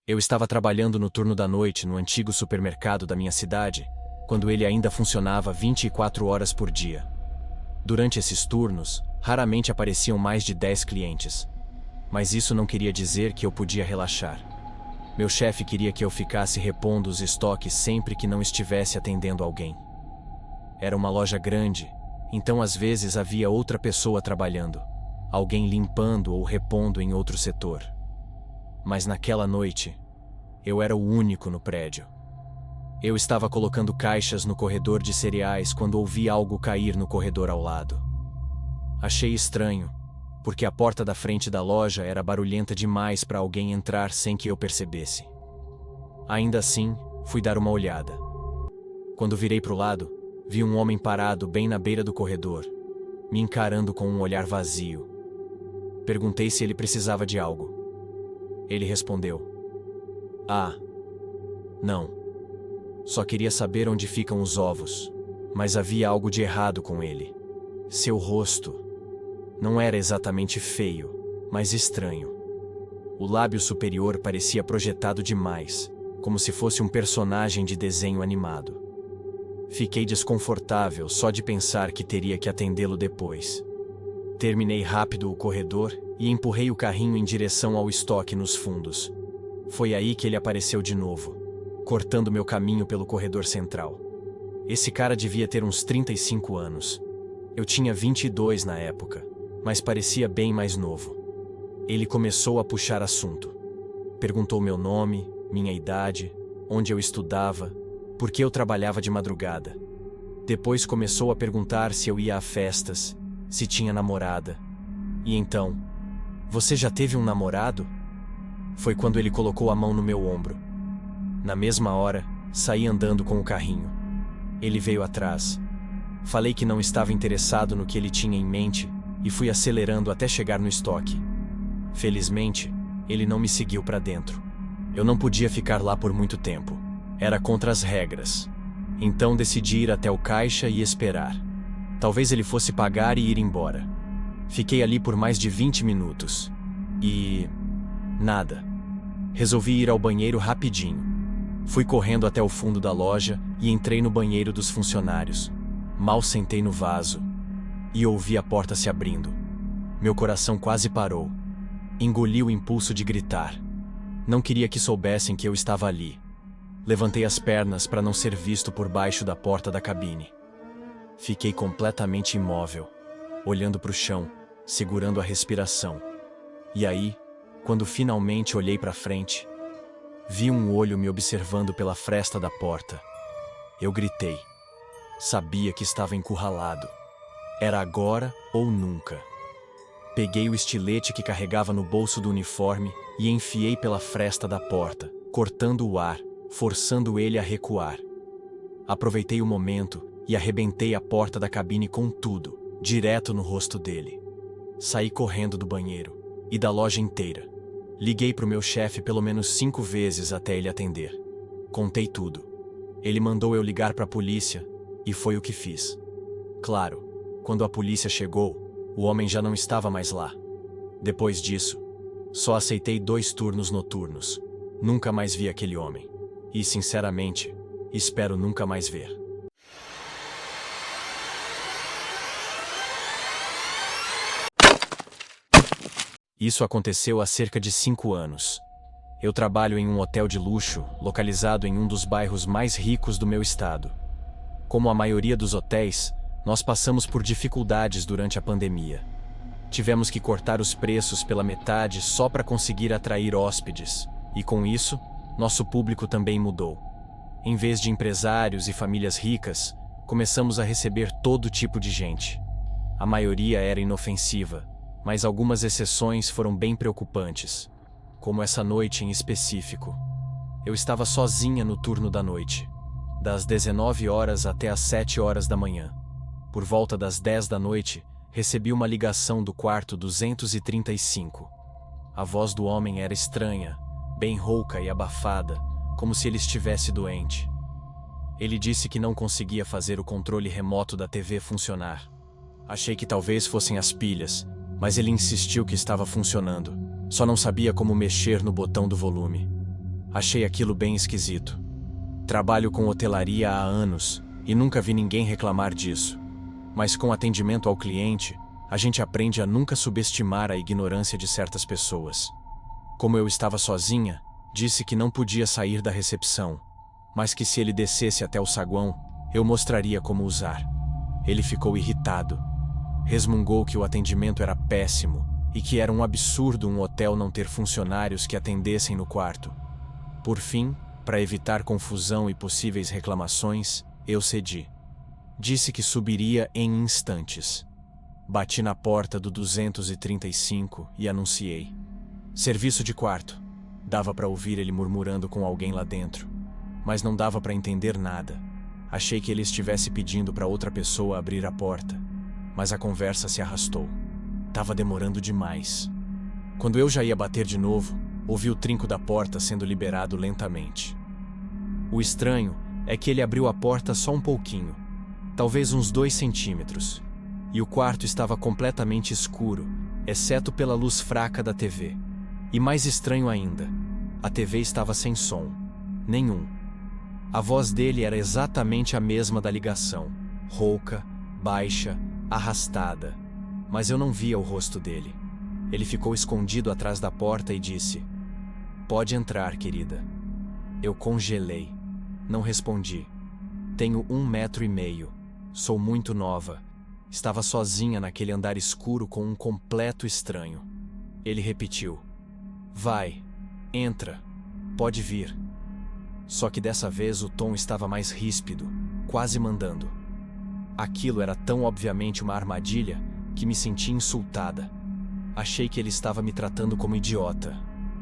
Eu estava trabalhando no turno da noite no antigo supermercado da minha cidade, quando ele ainda funcionava 24 horas por dia. Durante esses turnos, raramente apareciam mais de 10 clientes. Mas isso não queria dizer que eu podia relaxar. Meu chefe queria que eu ficasse repondo os estoques sempre que não estivesse atendendo alguém. Era uma loja grande, então às vezes havia outra pessoa trabalhando, alguém limpando ou repondo em outro setor. Mas naquela noite, eu era o único no prédio. Eu estava colocando caixas no corredor de cereais quando ouvi algo cair no corredor ao lado. Achei estranho, porque a porta da frente da loja era barulhenta demais para alguém entrar sem que eu percebesse. Ainda assim, fui dar uma olhada. Quando virei para o lado, vi um homem parado bem na beira do corredor, me encarando com um olhar vazio. Perguntei se ele precisava de algo. Ele respondeu: "Ah, não. Só queria saber onde ficam os ovos." Mas havia algo de errado com ele. Seu rosto não era exatamente feio, mas estranho. O lábio superior parecia projetado demais, como se fosse um personagem de desenho animado. Fiquei desconfortável só de pensar que teria que atendê-lo depois. Terminei rápido o corredor e empurrei o carrinho em direção ao estoque nos fundos. Foi aí que ele apareceu de novo, cortando meu caminho pelo corredor central. Esse cara devia ter uns 35 anos. Eu tinha 22 na época, mas parecia bem mais novo. Ele começou a puxar assunto. Perguntou meu nome, minha idade, onde eu estudava, por que eu trabalhava de madrugada. Depois começou a perguntar se eu ia a festas, se tinha namorada. E então: "Você já teve um namorado?" Foi quando ele colocou a mão no meu ombro. Na mesma hora, saí andando com o carrinho. Ele veio atrás. Falei que não estava interessado no que ele tinha em mente e fui acelerando até chegar no estoque. Felizmente, ele não me seguiu para dentro. Eu não podia ficar lá por muito tempo. Era contra as regras. Então decidi ir até o caixa e esperar. Talvez ele fosse pagar e ir embora. Fiquei ali por mais de 20 minutos. E nada. Resolvi ir ao banheiro rapidinho. Fui correndo até o fundo da loja e entrei no banheiro dos funcionários. Mal sentei no vaso e ouvi a porta se abrindo. Meu coração quase parou. Engoli o impulso de gritar. Não queria que soubessem que eu estava ali. Levantei as pernas para não ser visto por baixo da porta da cabine. Fiquei completamente imóvel, olhando para o chão, segurando a respiração. E aí, quando finalmente olhei para frente, vi um olho me observando pela fresta da porta. Eu gritei. Sabia que estava encurralado. Era agora ou nunca. Peguei o estilete que carregava no bolso do uniforme e enfiei pela fresta da porta, cortando o ar, forçando ele a recuar. Aproveitei o momento e arrebentei a porta da cabine com tudo, direto no rosto dele. Saí correndo do banheiro e da loja inteira. Liguei para o meu chefe pelo menos 5 vezes até ele atender. Contei tudo. Ele mandou eu ligar para a polícia e foi o que fiz. Claro, quando a polícia chegou, o homem já não estava mais lá. Depois disso, só aceitei 2 turnos noturnos. Nunca mais vi aquele homem. E, sinceramente, espero nunca mais ver. Isso aconteceu há cerca de 5 anos. Eu trabalho em um hotel de luxo, localizado em um dos bairros mais ricos do meu estado. Como a maioria dos hotéis, nós passamos por dificuldades durante a pandemia. Tivemos que cortar os preços pela metade só para conseguir atrair hóspedes, e com isso, nosso público também mudou. Em vez de empresários e famílias ricas, começamos a receber todo tipo de gente. A maioria era inofensiva, mas algumas exceções foram bem preocupantes, como essa noite em específico. Eu estava sozinha no turno da noite, das 19 horas até as 7 horas da manhã. Por volta das 10 da noite, recebi uma ligação do quarto 235. A voz do homem era estranha, bem rouca e abafada, como se ele estivesse doente. Ele disse que não conseguia fazer o controle remoto da TV funcionar. Achei que talvez fossem as pilhas, mas ele insistiu que estava funcionando. Só não sabia como mexer no botão do volume. Achei aquilo bem esquisito. Trabalho com hotelaria há anos e nunca vi ninguém reclamar disso. Mas com atendimento ao cliente, a gente aprende a nunca subestimar a ignorância de certas pessoas. Como eu estava sozinha, disse que não podia sair da recepção, mas que se ele descesse até o saguão, eu mostraria como usar. Ele ficou irritado. Resmungou que o atendimento era péssimo e que era um absurdo um hotel não ter funcionários que atendessem no quarto. Por fim, para evitar confusão e possíveis reclamações, eu cedi. Disse que subiria em instantes. Bati na porta do 235 e anunciei: serviço de quarto. Dava para ouvir ele murmurando com alguém lá dentro, mas não dava para entender nada. Achei que ele estivesse pedindo para outra pessoa abrir a porta, mas a conversa se arrastou. Tava demorando demais. Quando eu já ia bater de novo, ouvi o trinco da porta sendo liberado lentamente. O estranho é que ele abriu a porta só um pouquinho, talvez uns 2 centímetros, e o quarto estava completamente escuro, exceto pela luz fraca da TV. E mais estranho ainda, a TV estava sem som. Nenhum. A voz dele era exatamente a mesma da ligação, rouca, baixa, arrastada, mas eu não via o rosto dele. Ele ficou escondido atrás da porta e disse: pode entrar, querida. Eu congelei. Não respondi. Tenho 1,5 metros. Sou muito nova. Estava sozinha naquele andar escuro com um completo estranho. Ele repetiu: vai, entra, pode vir. Só que dessa vez o tom estava mais ríspido, quase mandando. Aquilo era tão obviamente uma armadilha que me senti insultada. Achei que ele estava me tratando como idiota.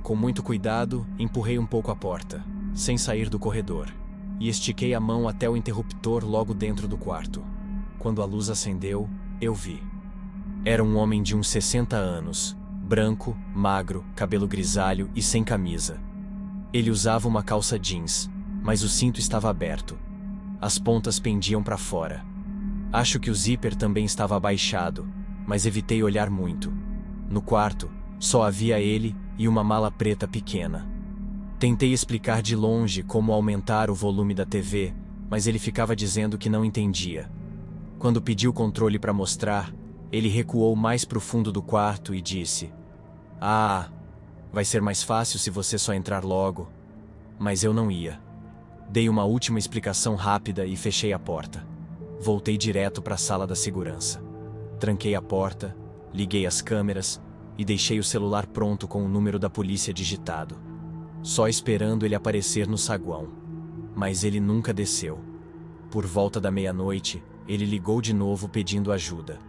Com muito cuidado, empurrei um pouco a porta, sem sair do corredor, e estiquei a mão até o interruptor logo dentro do quarto. Quando a luz acendeu, eu vi. Era um homem de uns 60 anos, branco, magro, cabelo grisalho e sem camisa. Ele usava uma calça jeans, mas o cinto estava aberto. As pontas pendiam para fora. Acho que o zíper também estava abaixado, mas evitei olhar muito. No quarto, só havia ele e uma mala preta pequena. Tentei explicar de longe como aumentar o volume da TV, mas ele ficava dizendo que não entendia. Quando pedi o controle para mostrar, ele recuou mais para o fundo do quarto e disse: ah, vai ser mais fácil se você só entrar logo. Mas eu não ia. Dei uma última explicação rápida e fechei a porta. Voltei direto para a sala da segurança. Tranquei a porta, liguei as câmeras e deixei o celular pronto com o número da polícia digitado, só esperando ele aparecer no saguão. Mas ele nunca desceu. Por volta da meia-noite, ele ligou de novo pedindo ajuda.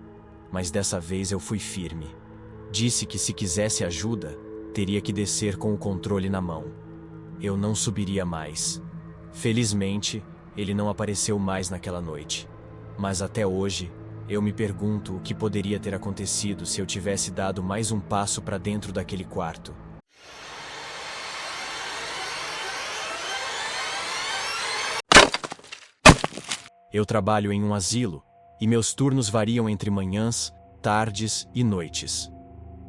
Mas dessa vez eu fui firme. Disse que se quisesse ajuda, teria que descer com o controle na mão. Eu não subiria mais. Felizmente, ele não apareceu mais naquela noite. Mas até hoje, eu me pergunto o que poderia ter acontecido se eu tivesse dado mais um passo para dentro daquele quarto. Eu trabalho em um asilo, e meus turnos variam entre manhãs, tardes e noites.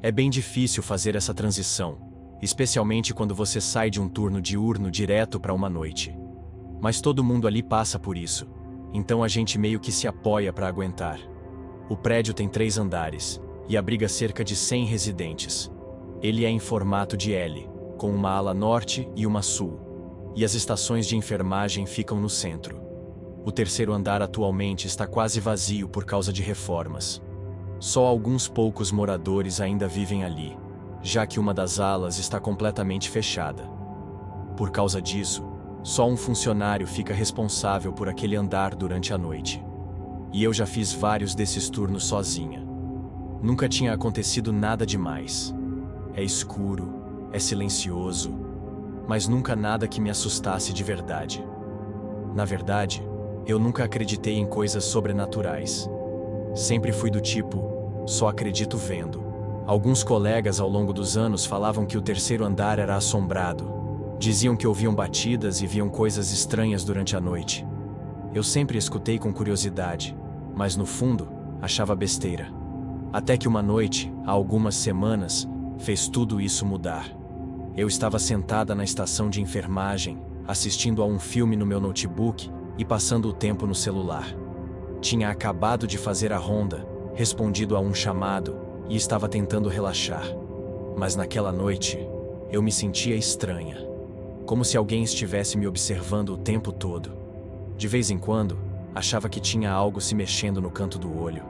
É bem difícil fazer essa transição, especialmente quando você sai de um turno diurno direto para uma noite. Mas todo mundo ali passa por isso, então a gente meio que se apoia para aguentar. O prédio tem 3 andares, e abriga cerca de 100 residentes. Ele é em formato de L, com uma ala norte e uma sul, e as estações de enfermagem ficam no centro. O 3º andar atualmente está quase vazio por causa de reformas. Só alguns poucos moradores ainda vivem ali, já que uma das alas está completamente fechada. Por causa disso, só um funcionário fica responsável por aquele andar durante a noite. E eu já fiz vários desses turnos sozinha. Nunca tinha acontecido nada demais. É escuro, é silencioso, mas nunca nada que me assustasse de verdade. Na verdade, eu nunca acreditei em coisas sobrenaturais. Sempre fui do tipo, só acredito vendo. Alguns colegas ao longo dos anos falavam que o 3º andar era assombrado. Diziam que ouviam batidas e viam coisas estranhas durante a noite. Eu sempre escutei com curiosidade, mas no fundo, achava besteira. Até que uma noite, há algumas semanas, fez tudo isso mudar. Eu estava sentada na estação de enfermagem, assistindo a um filme no meu notebook e passando o tempo no celular. Tinha acabado de fazer a ronda, respondido a um chamado e estava tentando relaxar. Mas naquela noite, eu me sentia estranha, como se alguém estivesse me observando o tempo todo. De vez em quando, achava que tinha algo se mexendo no canto do olho,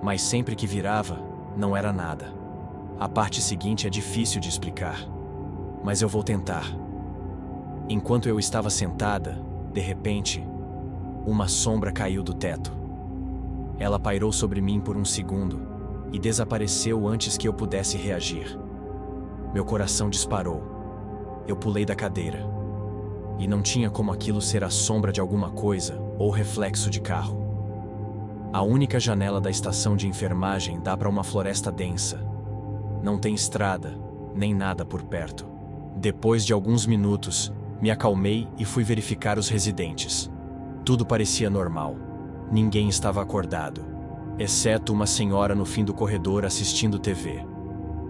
mas sempre que virava, não era nada. A parte seguinte é difícil de explicar, mas eu vou tentar. Enquanto eu estava sentada, de repente, uma sombra caiu do teto. Ela pairou sobre mim por um segundo e desapareceu antes que eu pudesse reagir. Meu coração disparou. Eu pulei da cadeira. E não tinha como aquilo ser a sombra de alguma coisa ou reflexo de carro. A única janela da estação de enfermagem dá para uma floresta densa. Não tem estrada, nem nada por perto. Depois de alguns minutos, me acalmei e fui verificar os residentes. Tudo parecia normal. Ninguém estava acordado, exceto uma senhora no fim do corredor assistindo TV.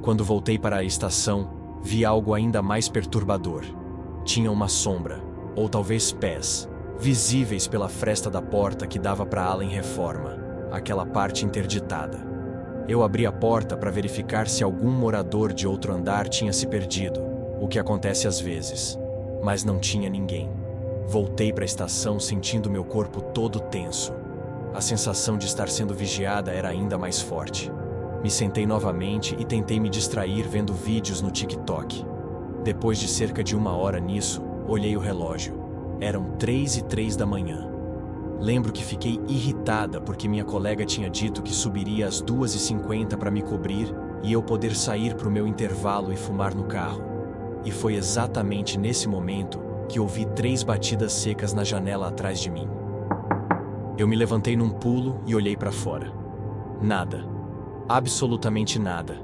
Quando voltei para a estação, vi algo ainda mais perturbador. Tinha uma sombra, ou talvez pés, visíveis pela fresta da porta que dava para a ala em reforma, aquela parte interditada. Eu abri a porta para verificar se algum morador de outro andar tinha se perdido, o que acontece às vezes, mas não tinha ninguém. Voltei para a estação sentindo meu corpo todo tenso. A sensação de estar sendo vigiada era ainda mais forte. Me sentei novamente e tentei me distrair vendo vídeos no TikTok. Depois de cerca de 1 hora nisso, olhei o relógio. Eram 3h03 da manhã. Lembro que fiquei irritada porque minha colega tinha dito que subiria às 2h50 para me cobrir e eu poder sair para o meu intervalo e fumar no carro. E foi exatamente nesse momento que ouvi 3 batidas secas na janela atrás de mim. Eu me levantei num pulo e olhei para fora. Nada. Absolutamente nada.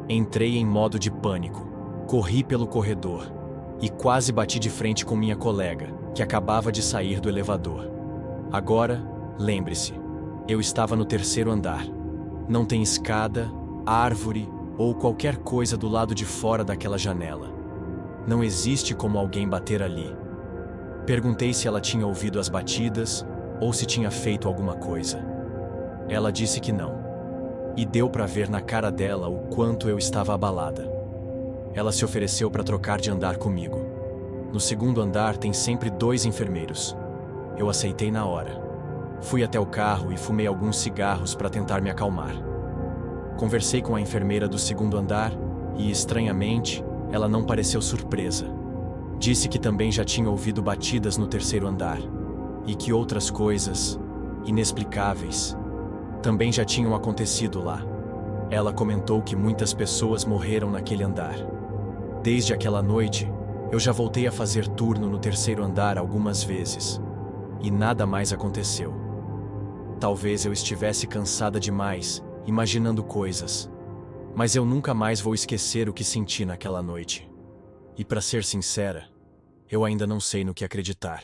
Entrei em modo de pânico. Corri pelo corredor e quase bati de frente com minha colega, que acabava de sair do elevador. Agora, lembre-se, eu estava no 3º andar. Não tem escada, árvore ou qualquer coisa do lado de fora daquela janela. Não existe como alguém bater ali. Perguntei se ela tinha ouvido as batidas ou se tinha feito alguma coisa. Ela disse que não. E deu para ver na cara dela o quanto eu estava abalada. Ela se ofereceu para trocar de andar comigo. No 2º andar tem sempre 2 enfermeiros. Eu aceitei na hora. Fui até o carro e fumei alguns cigarros para tentar me acalmar. Conversei com a enfermeira do 2º andar e, estranhamente, ela não pareceu surpresa. Disse que também já tinha ouvido batidas no 3º andar e que outras coisas, inexplicáveis, também já tinham acontecido lá. Ela comentou que muitas pessoas morreram naquele andar. Desde aquela noite, eu já voltei a fazer turno no 3º andar algumas vezes, e nada mais aconteceu. Talvez eu estivesse cansada demais, imaginando coisas, mas eu nunca mais vou esquecer o que senti naquela noite. E para ser sincera, eu ainda não sei no que acreditar.